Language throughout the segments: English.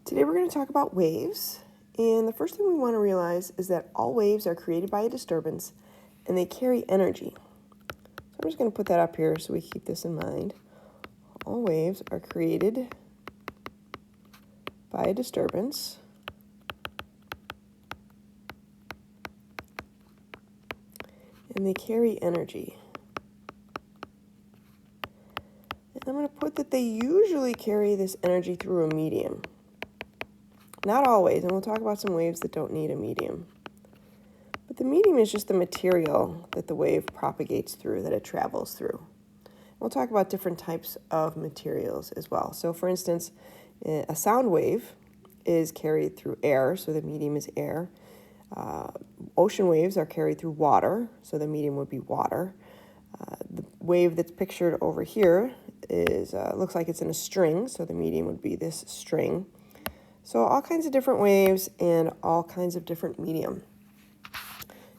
Today we're going to talk about waves, and the first thing we want to realize is that all waves are created by a disturbance and they carry energy. So I'm just going to put that up here so we keep this in mind. All waves are created by a disturbance and they carry energy. And I'm going to put that they usually carry this energy through a medium. Not always, and we'll talk about some waves that don't need a medium. But the medium is just the material that the wave propagates through, that it travels through. We'll talk about different types of materials as well. So for instance, a sound wave is carried through air, so the medium is air. Ocean waves are carried through water, so the medium would be water. The wave that's pictured over here is looks like it's in a string, so the medium would be this string. So all kinds of different waves and all kinds of different medium.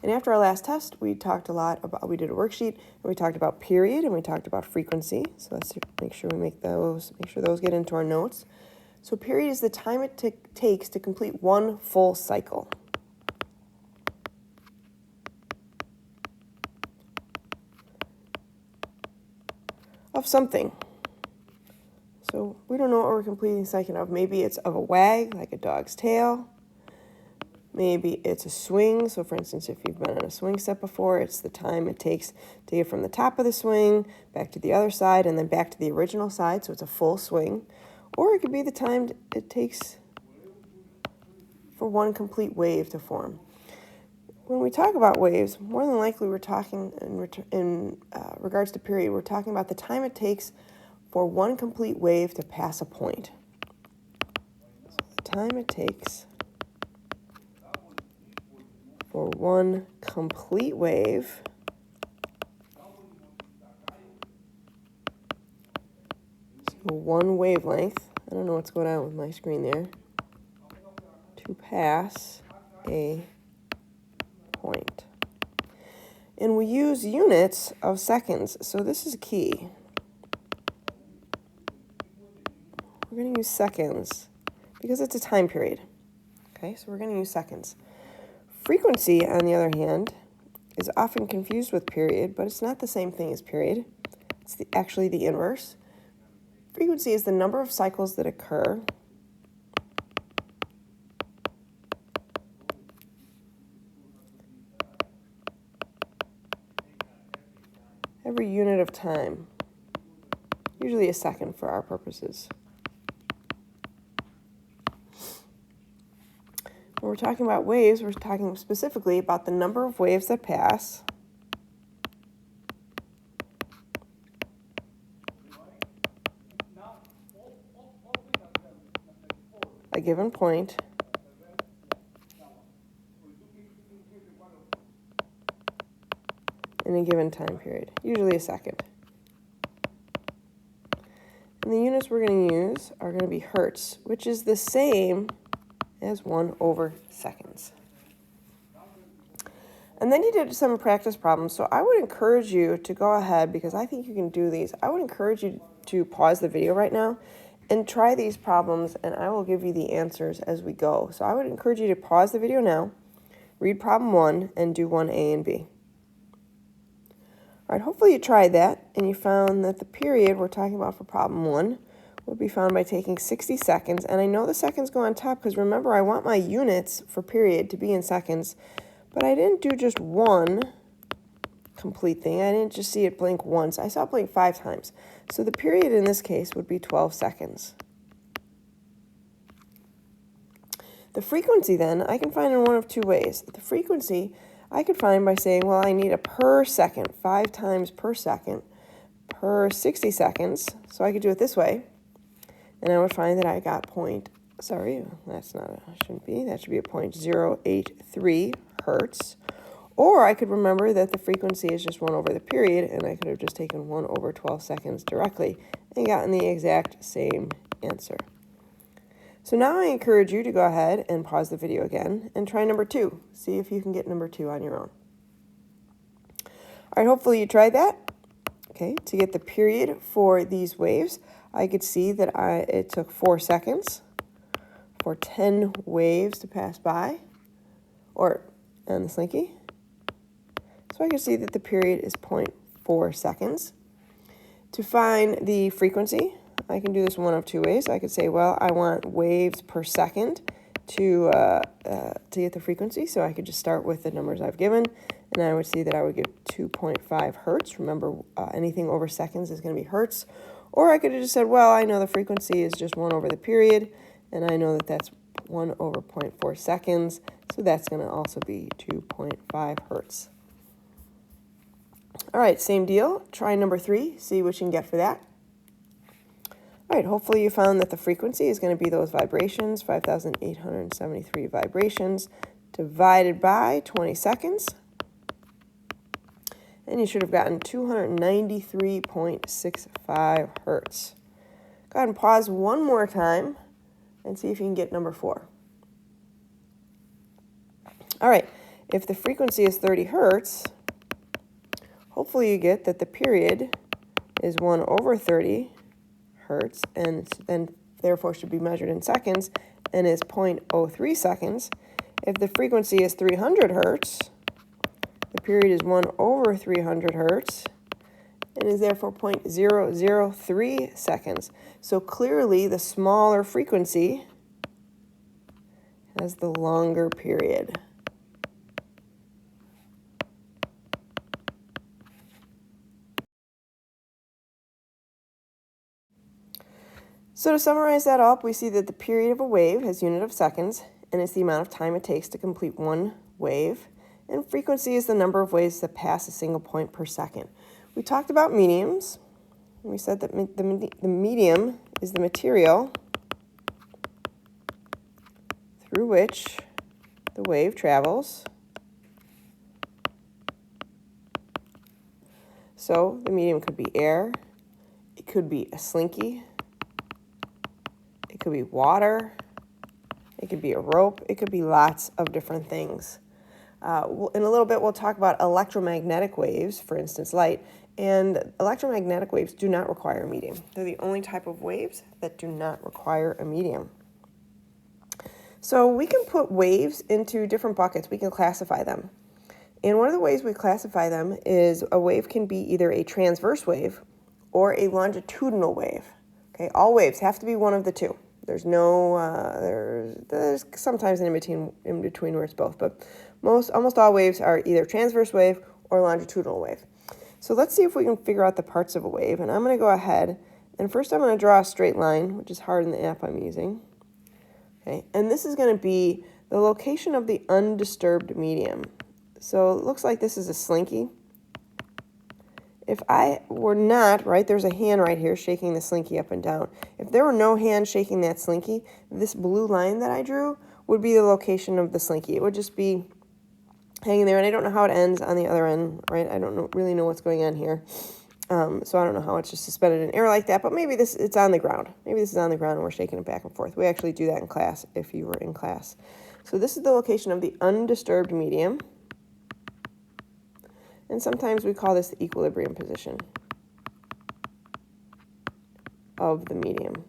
And after our last test, we talked a lot about, we did a worksheet, and we talked about period, and we talked about frequency. So let's make sure we make sure those get into our notes. So period is the time it takes to complete one full cycle. Of something. So we don't know what we're completing the cycle of. Maybe it's of a wag, like a dog's tail. Maybe it's a swing. So for instance, if you've been on a swing set before, it's the time it takes to get from the top of the swing back to the other side and then back to the original side. So it's a full swing. Or it could be the time it takes for one complete wave to form. When we talk about waves, more than likely we're talking in regards to period, we're talking about the time it takes for one complete wave to pass a point. So the time it takes for one complete wave so one wavelength, I don't know what's going on with my screen there, to pass a point. And we use units of seconds, so this is key. We're going to use seconds because it's a time period. Okay, so we're going to use seconds. Frequency, on the other hand, is often confused with period, but it's not the same thing as period. It's actually the inverse. Frequency is the number of cycles that occur every unit of time, usually a second for our purposes. When we're talking about waves, we're talking specifically about the number of waves that pass a given point in a given time period, usually a second. And the units we're going to use are going to be hertz, which is the same as 1/seconds. And then you did some practice problems, so I would encourage you to go ahead, because I think you can do these. I would encourage you to pause the video right now and try these problems, and I will give you the answers as we go. So I would encourage you to pause the video now, read problem 1, and do 1A and B. All right, hopefully you tried that, and you found that the period we're talking about for problem 1 would be found by taking 60 seconds. And I know the seconds go on top because remember, I want my units for period to be in seconds, but I didn't do just one complete thing. I didn't just see it blink once. I saw it blink 5 times. So the period in this case would be 12 seconds. The frequency then, I can find in one of two ways. The frequency I could find by saying, well, I need a per second, 5 times per second, per 60 seconds. So I could do it this way. And I would find that I got that should be a 0.083 hertz. Or I could remember that the frequency is just 1 over the period, and I could have just taken 1/12 seconds directly and gotten the exact same answer. So now I encourage you to go ahead and pause the video again and try number 2. See if you can get number 2 on your own. All right, hopefully you tried that. Okay, to get the period for these waves, I could see that it took 4 seconds for 10 waves to pass by, or on the Slinky. So I can see that the period is 0.4 seconds. To find the frequency, I can do this one of two ways. I could say, well, I want waves per second to get the frequency. So I could just start with the numbers I've given, and I would see that I would get 2.5 hertz. Remember, anything over seconds is going to be hertz. Or I could have just said, well, I know the frequency is just 1 over the period, and I know that that's 1 over 0.4 seconds. So that's going to also be 2.5 hertz. All right, same deal. Try number 3, see what you can get for that. All right, hopefully you found that the frequency is going to be those vibrations, 5,873 vibrations divided by 20 seconds. And you should have gotten 293.65 hertz. Go ahead and pause one more time and see if you can get number 4. All right, if the frequency is 30 hertz, hopefully you get that the period is 1 over 30 hertz, and then therefore should be measured in seconds, and is 0.03 seconds. If the frequency is 300 hertz, the period is 1 over 300 hertz, and is therefore 0.003 seconds. So clearly the smaller frequency has the longer period. So to summarize that up, we see that the period of a wave has unit of seconds, and it's the amount of time it takes to complete one wave. And frequency is the number of waves that pass a single point per second. We talked about mediums. We said that the medium is the material through which the wave travels. So the medium could be air, it could be a slinky, it could be water, it could be a rope, it could be lots of different things. In a little bit, we'll talk about electromagnetic waves, for instance, light. And electromagnetic waves do not require a medium. They're the only type of waves that do not require a medium. So we can put waves into different buckets. We can classify them. And one of the ways we classify them is a wave can be either a transverse wave or a longitudinal wave. Okay, all waves have to be one of the two. There's no, there's sometimes in between where it's both, but almost all waves are either transverse wave or longitudinal wave. So let's see if we can figure out the parts of a wave. And I'm going to go ahead, and first I'm going to draw a straight line, which is hard in the app I'm using. Okay, and this is going to be the location of the undisturbed medium. So it looks like this is a slinky. If I were not, right, there's a hand right here shaking the slinky up and down. If there were no hand shaking that slinky, this blue line that I drew would be the location of the slinky. It would just be hanging there, and I don't know how it ends on the other end, right? I don't really know what's going on here. So I don't know how it's just suspended in air like that, but maybe it's on the ground. Maybe this is on the ground and we're shaking it back and forth. We actually do that in class if you were in class. So this is the location of the undisturbed medium. And sometimes we call this the equilibrium position of the medium. And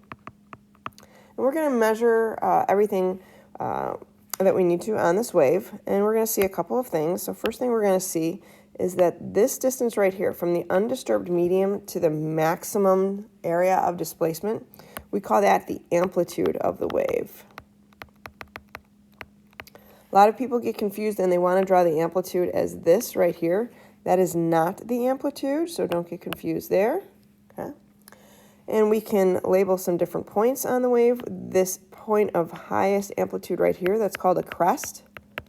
we're going to measure everything that we need to on this wave, and we're going to see a couple of things. So first thing we're going to see is that this distance right here from the undisturbed medium to the maximum area of displacement, we call that the amplitude of the wave. A lot of people get confused and they want to draw the amplitude as this right here. That is not the amplitude, so don't get confused there. Okay. And we can label some different points on the wave. This point of highest amplitude right here, that's called a crest.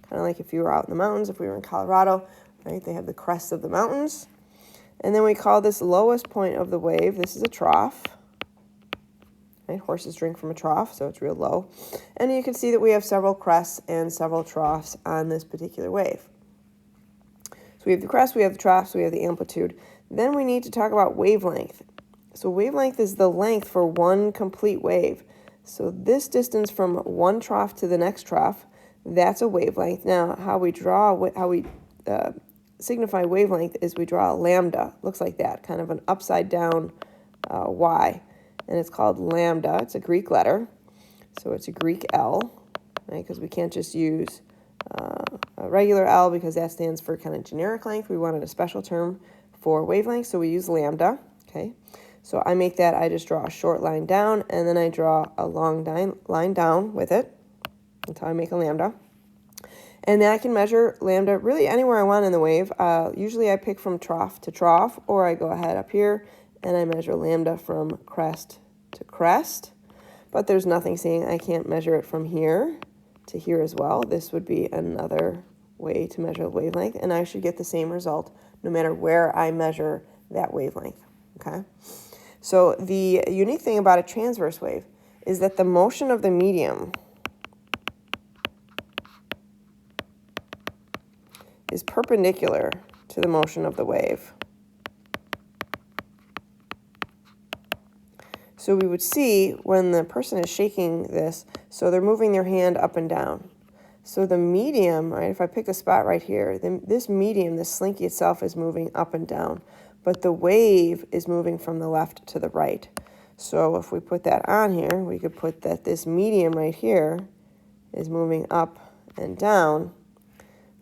Kind of like if you were out in the mountains, if we were in Colorado, right? They have the crests of the mountains. And then we call this lowest point of the wave, this is a trough. Right? Horses drink from a trough, so it's real low. And you can see that we have several crests and several troughs on this particular wave. So we have the crest, we have the troughs, we have the amplitude. Then we need to talk about wavelength. So wavelength is the length for one complete wave. So this distance from one trough to the next trough, that's a wavelength. Now, how we signify wavelength is we draw a lambda. Looks like that, kind of an upside down Y. And it's called lambda. It's a Greek letter. So it's a Greek L, right? Because we can't just use a regular L because that stands for kind of generic length. We wanted a special term for wavelength, so we use lambda, okay? So I make that, I just draw a short line down, and then I draw a long line down with it until I make a lambda. And then I can measure lambda really anywhere I want in the wave. Usually I pick from trough to trough, or I go ahead up here and I measure lambda from crest to crest. But there's nothing saying I can't measure it from here to here as well. This would be another way to measure the wavelength, and I should get the same result no matter where I measure that wavelength, okay? So the unique thing about a transverse wave is that the motion of the medium is perpendicular to the motion of the wave. So we would see when the person is shaking this, so they're moving their hand up and down. So the medium, right, if I pick a spot right here, then this medium, this slinky itself is moving up and down, but the wave is moving from the left to the right. So if we put that on here, we could put that this medium right here is moving up and down.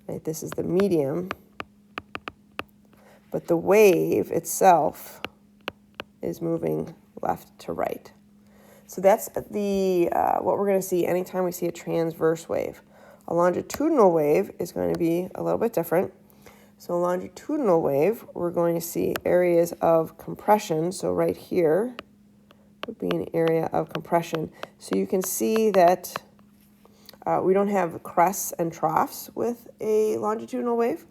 Right, this is the medium, but the wave itself is moving left to right. So that's the what we're going to see anytime we see a transverse wave. A longitudinal wave is going to be a little bit different. So a longitudinal wave, we're going to see areas of compression. So right here would be an area of compression. So you can see that we don't have crests and troughs with a longitudinal wave,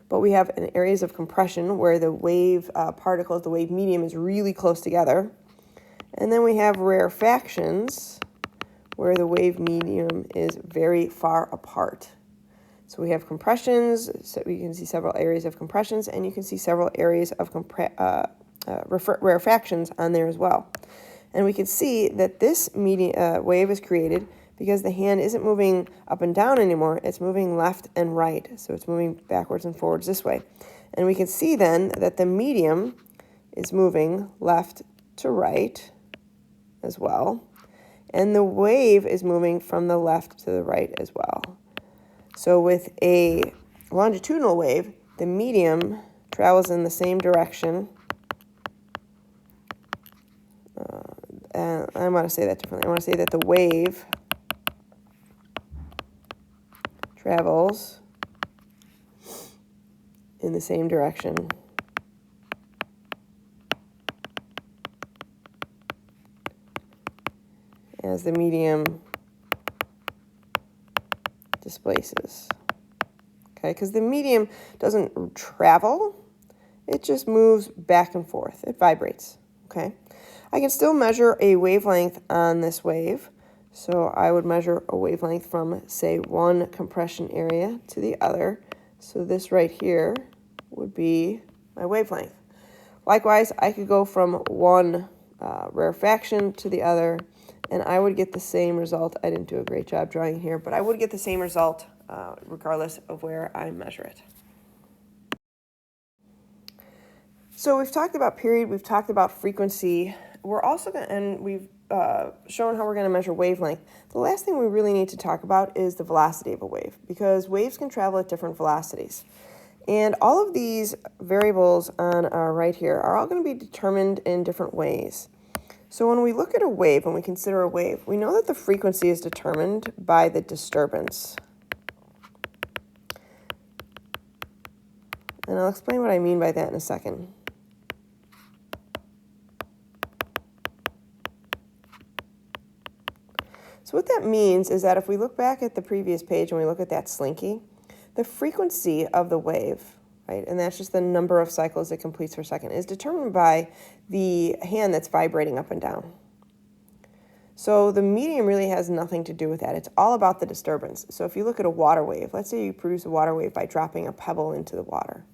but we have areas of compression where the wave particles, the wave medium is really close together. And then we have rarefactions where the wave medium is very far apart. So we have compressions, so we can see several areas of compressions, and you can see several areas of rarefactions on there as well. And we can see that this wave is created because the hand isn't moving up and down anymore, it's moving left and right. So it's moving backwards and forwards this way. And we can see then that the medium is moving left to right as well. And the wave is moving from the left to the right as well. So with a longitudinal wave, the medium travels in the same direction. And I want to say that differently. I want to say that the wave travels in the same direction as the medium displaces. Okay, because the medium doesn't travel, it just moves back and forth. It vibrates. Okay, I can still measure a wavelength on this wave. So I would measure a wavelength from, say, one compression area to the other. So this right here would be my wavelength. Likewise, I could go from one rarefaction to the other, and I would get the same result. I didn't do a great job drawing here, but I would get the same result regardless of where I measure it. So we've talked about period, we've talked about frequency. We're also going to, and we've shown how we're going to measure wavelength. The last thing we really need to talk about is the velocity of a wave, because waves can travel at different velocities. And all of these variables on our right here are all going to be determined in different ways. So when we look at a wave, when we consider a wave, we know that the frequency is determined by the disturbance. And I'll explain what I mean by that in a second. So what that means is that if we look back at the previous page and we look at that slinky, the frequency of the wave, right, and that's just the number of cycles it completes per second, is determined by the hand that's vibrating up and down. So the medium really has nothing to do with that. It's all about the disturbance. So if you look at a water wave, let's say you produce a water wave by dropping a pebble into the water,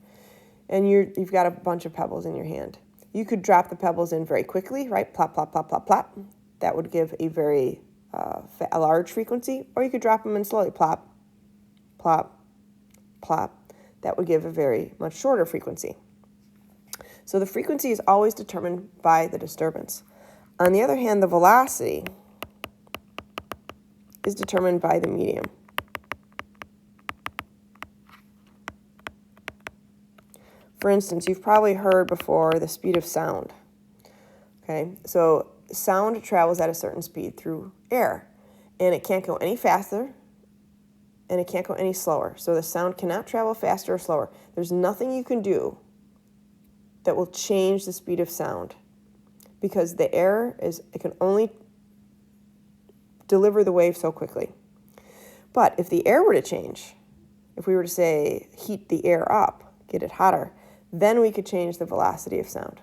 and you've got a bunch of pebbles in your hand. You could drop the pebbles in very quickly, right? Plop, plop, plop, plop, plop. That would give a very a large frequency, or you could drop them in slowly, plop, plop, plop. That would give a very much shorter frequency. So the frequency is always determined by the disturbance. On the other hand, the velocity is determined by the medium. For instance, you've probably heard before the speed of sound. Okay, so sound travels at a certain speed through air, and it can't go any faster, and it can't go any slower. So the sound cannot travel faster or slower. There's nothing you can do that will change the speed of sound, because the air it can only deliver the wave so quickly. But if the air were to change, if we were to say heat the air up, get it hotter, then we could change the velocity of sound.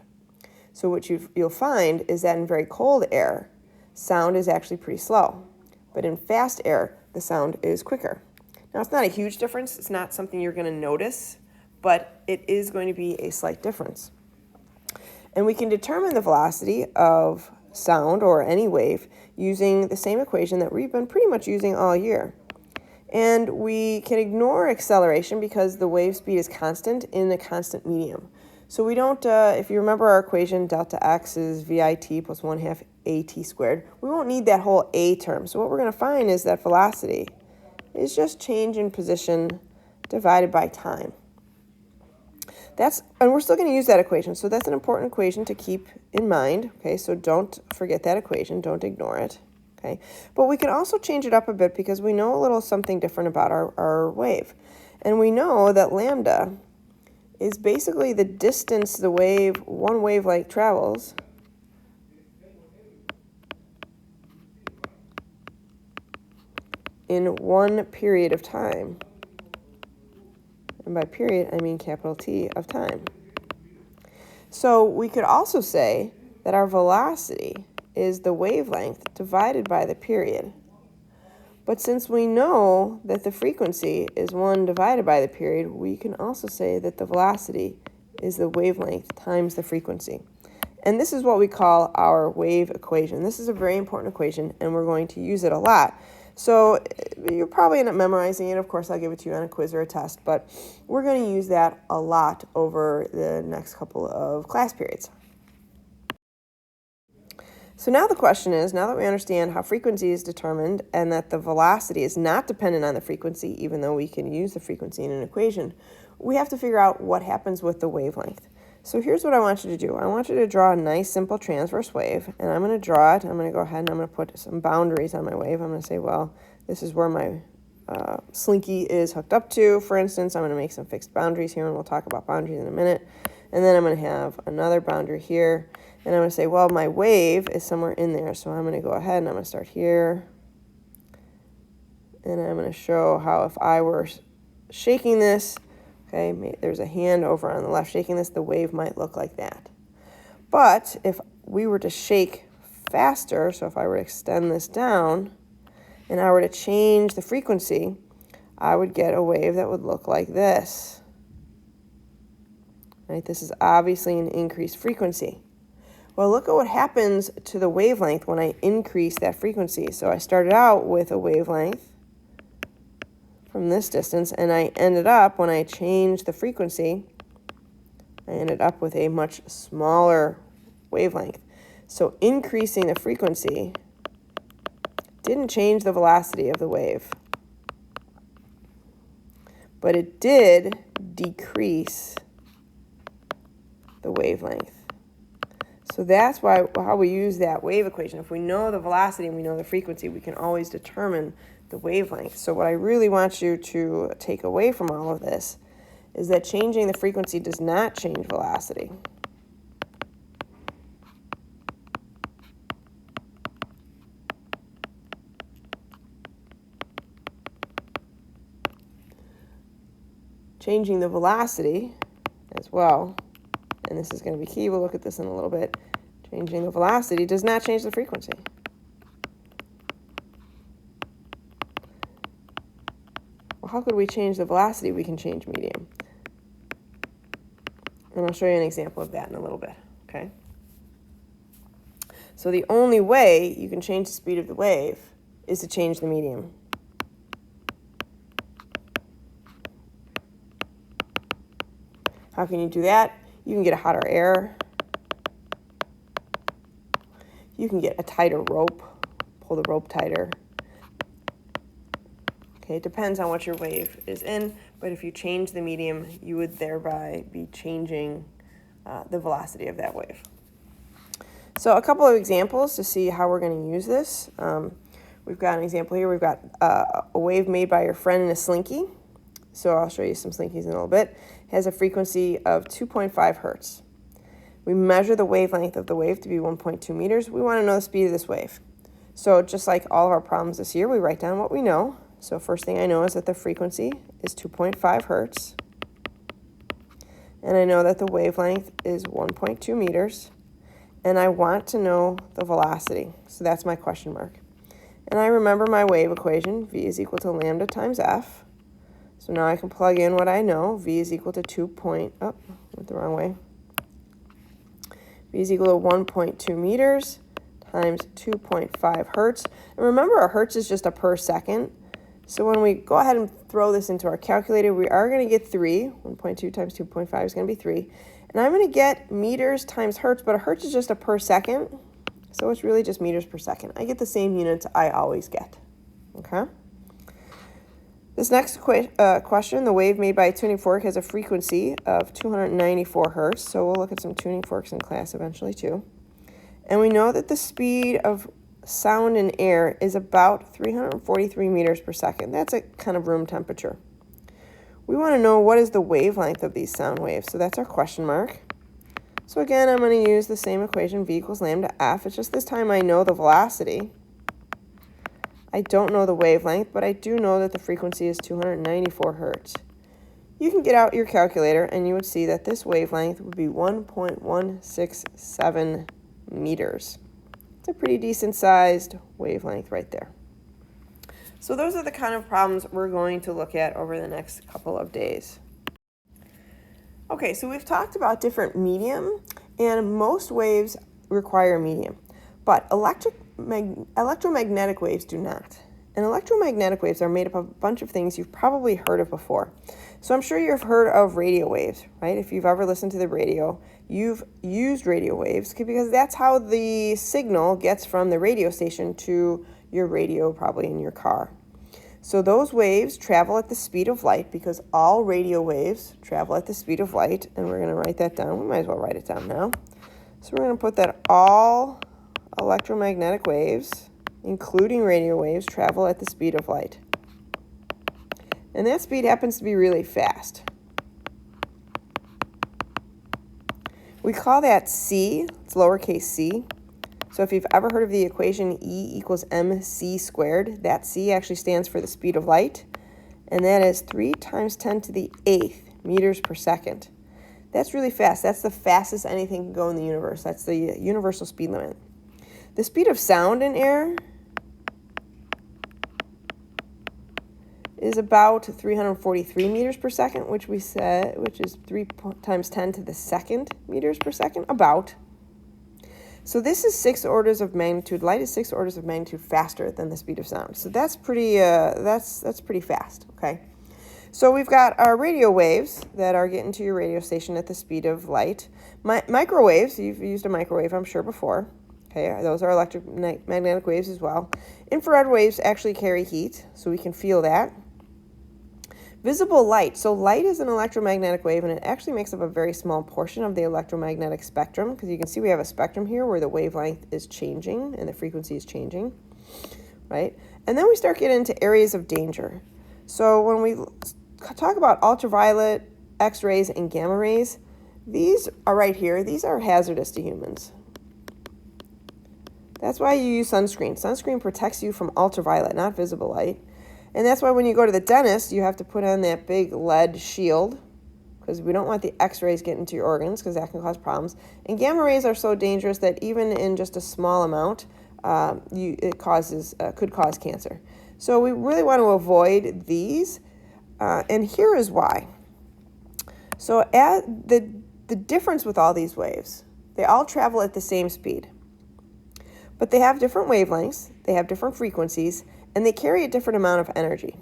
So what you'll find is that in very cold air, sound is actually pretty slow. But in fast air, the sound is quicker. Now, it's not a huge difference. It's not something you're going to notice, but it is going to be a slight difference. And we can determine the velocity of sound or any wave using the same equation that we've been pretty much using all year. And we can ignore acceleration because the wave speed is constant in a constant medium. So we don't, if you remember our equation, delta x is VIT plus 1/2 AT squared. We won't need that whole A term. So what we're going to find is that velocity is just change in position divided by time. And we're still going to use that equation. So that's an important equation to keep in mind. Okay, so don't forget that equation. Don't ignore it. Okay, but we can also change it up a bit because we know a little something different about our wave. And we know that lambda is basically the distance one wavelength travels in one period of time. And by period, I mean capital T of time. So we could also say that our velocity is the wavelength divided by the period. But since we know that the frequency is 1 divided by the period, we can also say that the velocity is the wavelength times the frequency. And this is what we call our wave equation. This is a very important equation, and we're going to use it a lot. So you're probably end up memorizing it. Of course, I'll give it to you on a quiz or a test, but we're going to use that a lot over the next couple of class periods. So now the question is, now that we understand how frequency is determined and that the velocity is not dependent on the frequency, even though we can use the frequency in an equation, we have to figure out what happens with the wavelength. So here's what I want you to do. I want you to draw a nice, simple transverse wave, and I'm going to draw it. I'm going to go ahead and I'm going to put some boundaries on my wave. I'm going to say, well, this is where my slinky is hooked up to. For instance, I'm going to make some fixed boundaries here, and we'll talk about boundaries in a minute. And then I'm going to have another boundary here. And I'm going to say, well, my wave is somewhere in there. So I'm going to go ahead and I'm going to start here. And I'm going to show how if I were shaking this, okay, there's a hand over on the left shaking this, the wave might look like that. But if we were to shake faster, so if I were to extend this down and I were to change the frequency, I would get a wave that would look like this. Right? This is obviously an increased frequency. Well, look at what happens to the wavelength when I increase that frequency. So I started out with a wavelength from this distance, and I ended up, when I changed the frequency, I ended up with a much smaller wavelength. So increasing the frequency didn't change the velocity of the wave, but it did decrease the wavelength. So that's how we use that wave equation. If we know the velocity and we know the frequency, we can always determine the wavelength. So what I really want you to take away from all of this is that changing the frequency does not change velocity. Changing the velocity as well, and this is going to be key, we'll look at this in a little bit, changing the velocity does not change the frequency. Well, how could we change the velocity? We can change medium. And I'll show you an example of that in a little bit, okay? So the only way you can change the speed of the wave is to change the medium. How can you do that? You can get a hotter air. You can get a tighter rope, pull the rope tighter. Okay, it depends on what your wave is in, but if you change the medium, you would thereby be changing the velocity of that wave. So a couple of examples to see how we're going to use this. We've got an example here. We've got a wave made by your friend in a slinky. So I'll show you some slinkies in a little bit. It has a frequency of 2.5 hertz. We measure the wavelength of the wave to be 1.2 meters. We want to know the speed of this wave. So just like all of our problems this year, we write down what we know. So first thing I know is that the frequency is 2.5 hertz. And I know that the wavelength is 1.2 meters. And I want to know the velocity. So that's my question mark. And I remember my wave equation, v is equal to lambda times f. So now I can plug in what I know. V is equal to went the wrong way. V is equal to 1.2 meters times 2.5 hertz. And remember, a hertz is just a per second. So when we go ahead and throw this into our calculator, we are going to get 3. 1.2 times 2.5 is going to be 3. And I'm going to get meters times hertz, but a hertz is just a per second. So it's really just meters per second. I get the same units I always get. Okay? This next question, the wave made by a tuning fork has a frequency of 294 hertz. So we'll look at some tuning forks in class eventually too. And we know that the speed of sound in air is about 343 meters per second. That's a kind of room temperature. We want to know what is the wavelength of these sound waves. So that's our question mark. So again, I'm going to use the same equation, v equals lambda f. It's just this time I know the velocity. I don't know the wavelength, but I do know that the frequency is 294 hertz. You can get out your calculator and you would see that this wavelength would be 1.167 meters. It's a pretty decent sized wavelength right there. So those are the kind of problems we're going to look at over the next couple of days. Okay, so we've talked about different medium, and most waves require a medium, but electromagnetic waves do not. And electromagnetic waves are made up of a bunch of things you've probably heard of before. So I'm sure you've heard of radio waves, right? If you've ever listened to the radio, you've used radio waves because that's how the signal gets from the radio station to your radio, probably in your car. So those waves travel at the speed of light because all radio waves travel at the speed of light. And we're going to write that down. We might as well write it down now. So we're going to put that all electromagnetic waves, including radio waves, travel at the speed of light. And that speed happens to be really fast. We call that c. It's lowercase c. So if you've ever heard of the equation E equals mc squared, that c actually stands for the speed of light. And that is 3 times 10 to the 8th meters per second. That's really fast. That's the fastest anything can go in the universe. That's the universal speed limit. The speed of sound in air is about 343 meters per second, which is 3 times 10 to the second meters per second, about. So this is 6 orders of magnitude. Light is 6 orders of magnitude faster than the speed of sound. So that's pretty that's pretty fast, okay? So we've got our radio waves that are getting to your radio station at the speed of light. Microwaves, you've used a microwave, I'm sure, before. Okay, those are electromagnetic waves as well. Infrared waves actually carry heat, so we can feel that. Visible light. So light is an electromagnetic wave, and it actually makes up a very small portion of the electromagnetic spectrum, because you can see we have a spectrum here where the wavelength is changing and the frequency is changing, right? And then we start getting into areas of danger. So when we talk about ultraviolet, X-rays, and gamma rays, these are right here. These are hazardous to humans. That's why you use sunscreen. Sunscreen protects you from ultraviolet, not visible light. And that's why when you go to the dentist, you have to put on that big lead shield, because we don't want the X-rays getting into your organs, because that can cause problems. And gamma rays are so dangerous that even in just a small amount, it could cause cancer. So we really want to avoid these, and here is why. So the difference with all these waves, they all travel at the same speed, but they have different wavelengths, they have different frequencies, and they carry a different amount of energy.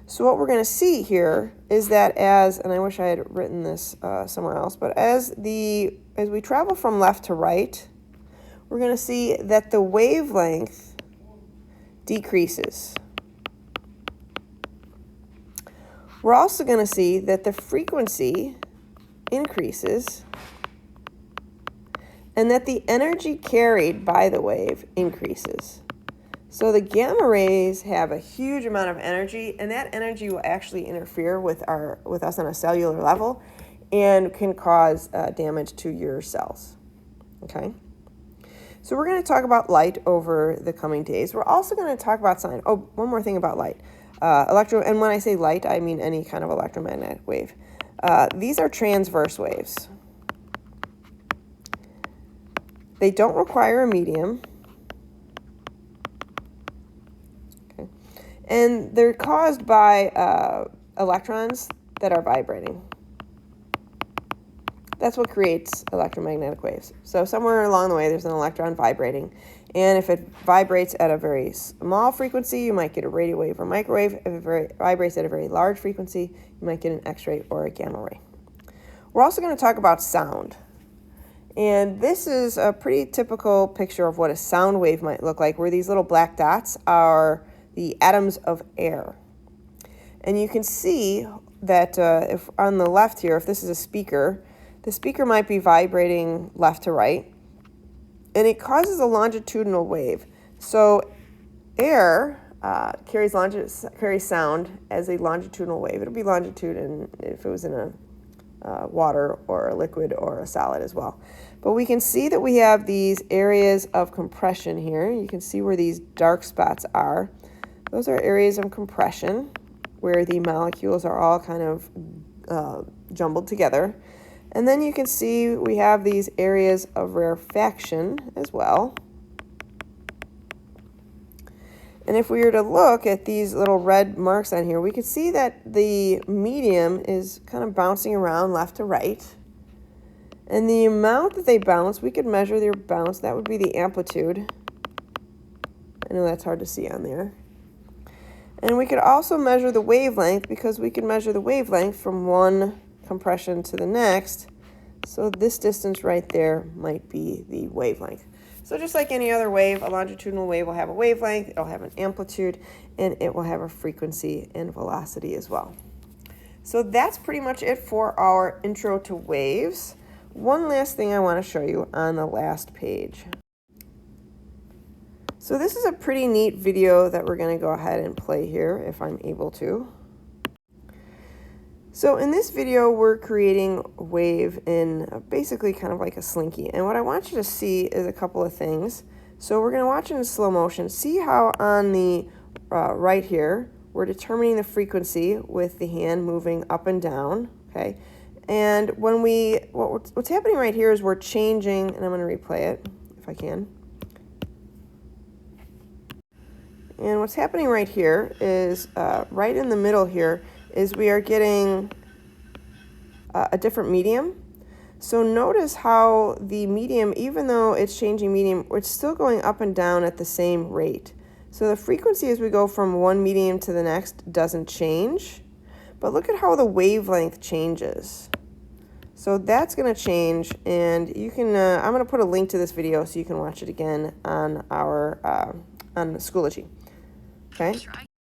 So what we're going to see here is that and I wish I had written this somewhere else, but as we travel from left to right, we're going to see that the wavelength decreases. we're also going to see that the frequency increases and that the energy carried by the wave increases. So the gamma rays have a huge amount of energy, and that energy will actually interfere with us on a cellular level and can cause damage to your cells. Okay? So we're going to talk about light over the coming days. We're also going to talk about sign. Oh, one more thing about light. And when I say light, I mean any kind of electromagnetic wave. These are transverse waves. They don't require a medium. Okay. And they're caused by electrons that are vibrating. That's what creates electromagnetic waves. So somewhere along the way, there's an electron vibrating. And if it vibrates at a very small frequency, you might get a radio wave or microwave. If it vibrates at a very large frequency, you might get an X-ray or a gamma ray. We're also going to talk about sound. And this is a pretty typical picture of what a sound wave might look like, where these little black dots are the atoms of air. And you can see that if on the left here, if this is a speaker, the speaker might be vibrating left to right, and it causes a longitudinal wave. So air carries sound as a longitudinal wave. It'll be longitude if it was in a water or a liquid or a solid as well. But we can see that we have these areas of compression here. You can see where these dark spots are. Those are areas of compression where the molecules are all kind of jumbled together. And then you can see we have these areas of rarefaction as well. And if we were to look at these little red marks on here, we can see that the medium is kind of bouncing around left to right. And the amount that they bounce, we could measure their bounce. That would be the amplitude. I know that's hard to see on there. And we could also measure the wavelength, because we can measure the wavelength from one compression to the next. So this distance right there might be the wavelength. So just like any other wave, a longitudinal wave will have a wavelength, it'll have an amplitude, and it will have a frequency and velocity as well. So that's pretty much it for our intro to waves. One last thing I want to show you on the last page. So this is a pretty neat video that we're going to go ahead and play here if I'm able to. So in this video, we're creating a wave in basically kind of like a slinky. And what I want you to see is a couple of things. So we're going to watch it in slow motion. See how on the right here, we're determining the frequency with the hand moving up and down, okay? And when what's happening right here is we're changing, and I'm going to replay it if I can. And what's happening right here is right in the middle here is we are getting a different medium. So notice how the medium, even though it's changing medium, it's still going up and down at the same rate. So the frequency as we go from one medium to the next doesn't change, but look at how the wavelength changes. So that's going to change, and you can, I'm going to put a link to this video so you can watch it again on our on Schoology. Okay.